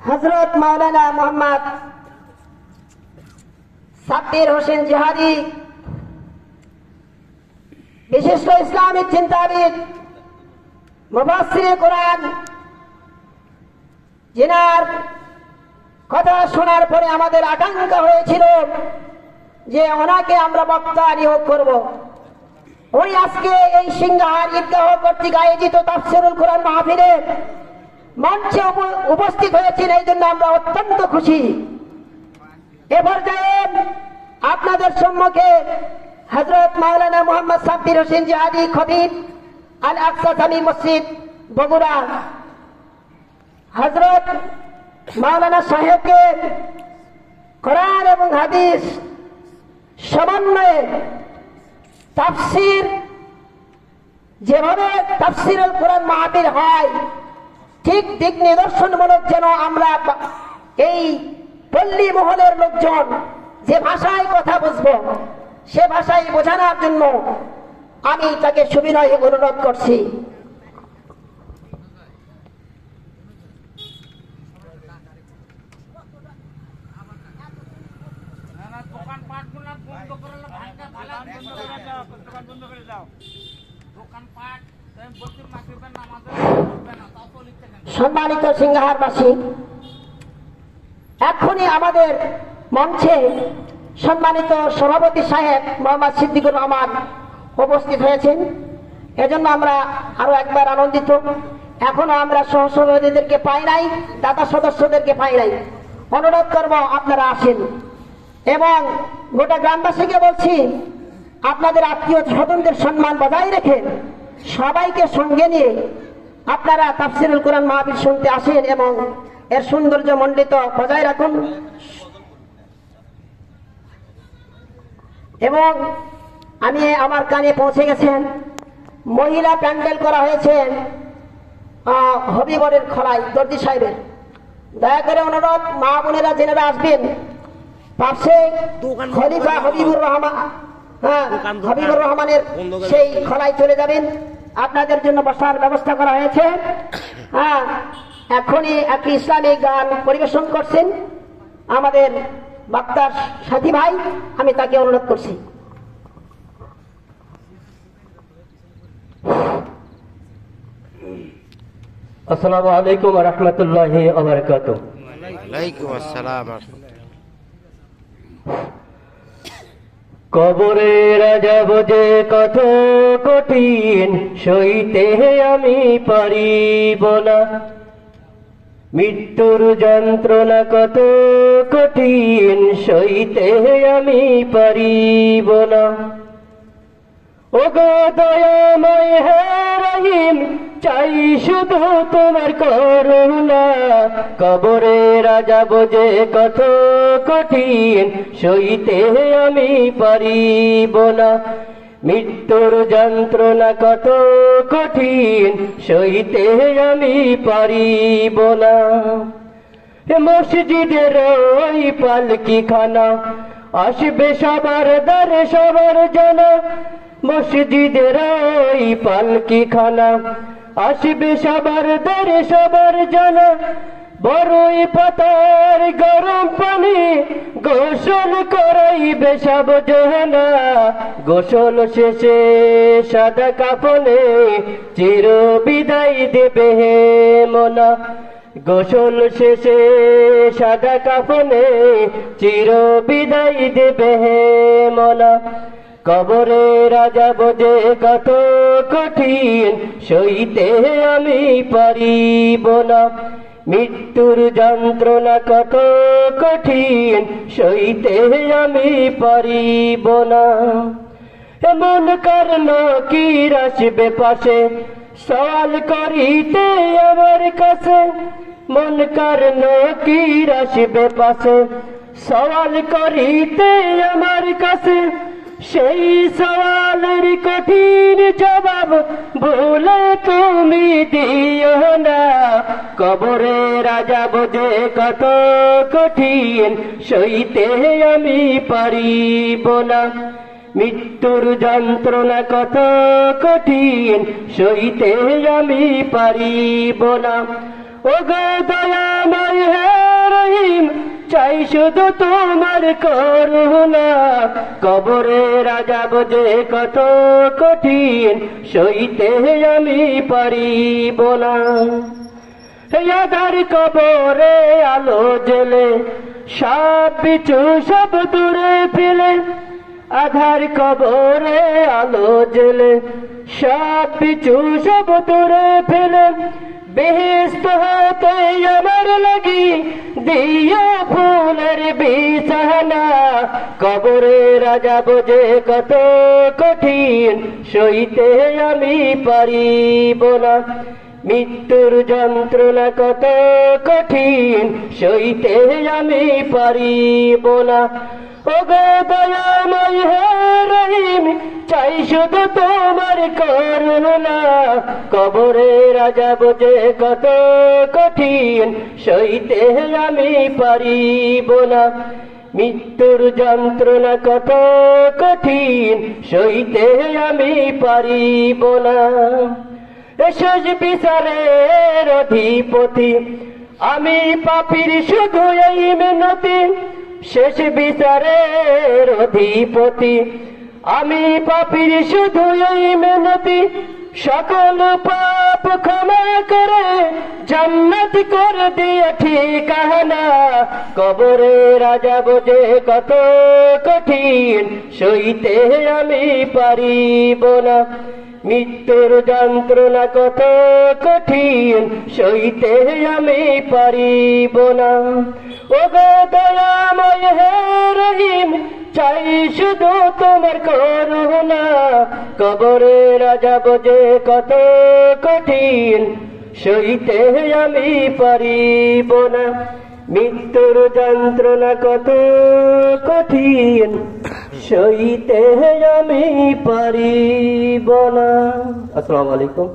হযরত মাওলানা মোহাম্মদ সাব্বির হোসেন জিহাদি, বিশিষ্ট ইসলামিক চিন্তাবিদ, মুফাসসিরে কোরআন, যিনার কথা শোনার পরে আমাদের আকাঙ্ক্ষা হয়েছিল যে ওনাকে আমরা বক্তা নিয়োগ করব। উনি আজকে এই সিংহার ঈদগাহ কর্তৃক আয়োজিত তাফসীরুল কোরআন মাহফিলে মঞ্চে উপস্থিত হয়েছেন, এই জন্য আমরা অত্যন্ত খুশি। এ পর্যায়ে আপনাদের সম্মুখে হযরত মাওলানা মোহাম্মদ সাব্বির হোসেন জিহাদি, খতিব, আল আকসা জামি মসজিদ, বগুড়া, হযরত মাওলানা সাহেবকে কোরআন এবং হাদিস সমন্বয়ে তাফসীর, যেভাবে তাফসীরুল কোরআন মাহফিল হয় ঠিক দিক নিদর্শনমূলক যেন আমরা এই পল্লী মহলের লোকজন যে ভাষায় কথা বুঝবো সে ভাষায় বোঝানোর জন্য আমি তাকে সুবিনয়ে অনুরোধ করছি। সম্মানিত সিংহারবাসী, এখনই আমাদের মঞ্চে সম্মানিত সভাপতি সাহেব মোহাম্মদ সিদ্দিকুর রহমান উপস্থিত হয়েছেন, এজন্য আমরা আরো একবার আনন্দিত। এখনো আমরা সহসভাপতিদেরকে পাই নাই, দাতা সদস্যদেরকে পাই নাই। অনুরোধ করব আপনারা আসেন এবং গোটা গ্রামবাসীকে বলছি আপনাদের আত্মীয় স্বজনদের সম্মান বজায় রেখে সবাইকে সঙ্গে নিয়ে আপনারা তাফসীরুল কোরআন মাহফিল শুনতে আসেন এবং এর সৌন্দর্য মণ্ডিত বজায় রাখুন। এবং আমি আমার কানে পৌঁছে গেছেন মহিলা প্যান্ডেল করা হয়েছে হবিগড়ের খোলায় দর্জি সাহেবের। দয়া করে অনুরোধ, মা বোনেরা জেনেরা আসবেন, পাশে খলিফা হবিবুর রহমান, হবিবুর রহমানের সেই খোলায় চলে যাবেন। আপনাদের জন্য বসার ব্যবস্থা করা হয়েছে। এখনই একটি ইসলামিক গান পরিবেশন করছেন আমাদের বক্তার সাথী ভাই, আমি তাকে অনুরোধ করছি। আসসালামু আলাইকুম ওয়া রাহমাতুল্লাহি ওয়া বারাকাতুহু। ওয়ালাইকুম আসসালাম। কবরের আযাব যে কত কঠিন, সইতে আমি পারিব না। মৃত্যুর যন্ত্রণা কত কঠিন, সইতে আমি পারিব না। ওগো দয়াময় হে রহিম, চাই শুধু তোমার করুণা। কবরের আযাব যে কত কঠিন, সইতে আমি পারিব না। মৃত্যুর যন্ত্রণা কত কঠিন, সইতে আমি পারিব না। মসজিদের ওই পালকি খানা, আসবে সবার দ্বারে সবার জানা। মসজিদের ওই পালকি খানা, আসবে সবার দ্বারে সবার জানা। বড়ই পাতার গরম পানি, গোসল করাইবে সব জানা। গোসল শেষে সাদা কাফনে, চির বিদায় দেবে হে মনা। গোসল শেষে সাদা কাফনে, চির বিদায় দেবে হে মনা। কবরের আযাব যে কত কঠিন, সইতে আমি পারিব না। মৃত্যুর যন্ত্রণা কত কঠিন, সইতে আমি পারিব না। এমন কারণ কি আসবে পাশে, সওয়াল করিতে আমার কাছে। মন কারণ কি আসবে পাশে, সওয়াল করিতে আমার কাছে। সেই সওয়ালের কঠিন জবাব বলে তুমি দিও না। কবরের আযাব যে কত কঠিন, সইতে আমি পারিব না। মৃত্যুর যন্ত্রণা কত কঠিন, সইতে আমি পারিব না। ওগো দয়াময় হে রহিম চাই শুধু তোমার করুণা। কবরের আযাব যে কত কঠিন, সইতে আমি পারিব না। আধার কবরে আলো জেলে, সাপ বিচ্ছু সব দূরে ফেলে। আধার কবরে আলো জেলে, সাপ বিচ্ছু সব দূরে ফেলে। বেহেশত হতে আমার লাগি দিও ফুলের বিছানা। কবরের আযাব যে কত কঠিন, সইতে আমি পারিব না। মৃত্যুর যন্ত্রণা কত কঠিন, সইতে আমি পারিব না। ওগো দয়াময় হে রহিম চাই শুধু তোমার করুণা। কবরের আযাব যে কত কঠিন, সইতে আমি পারিব না। মৃত্যুর যন্ত্রণা কত কঠিন, সইতে আমি পারিব না। শেষ বিচারের অধিপতি আমি পাপীর শুধু এই মিনতি। শেষ বিচারের অধিপতি আমি পাপীর শুধু এই মিনতি। সকল পাপ ক্ষমা করে জান্নাত করে দিয়ে ঠিকানা। কবরের আযাব যে কত কঠিন, সইতে আমি পারিব না। মৃত্যুর যন্ত্রণা কত কঠিন, সইতে আমি পারিব না। ওগো দয়াময় হে রহিম চাই শুধু তোমার করুণা। কবরের আযাব যে কত কঠিন, সইতে আমি পারিব না। মৃত্যুর যন্ত্রণা কত কঠিন, সইতে আমি পারিব না। আসসালামু আলাইকুম।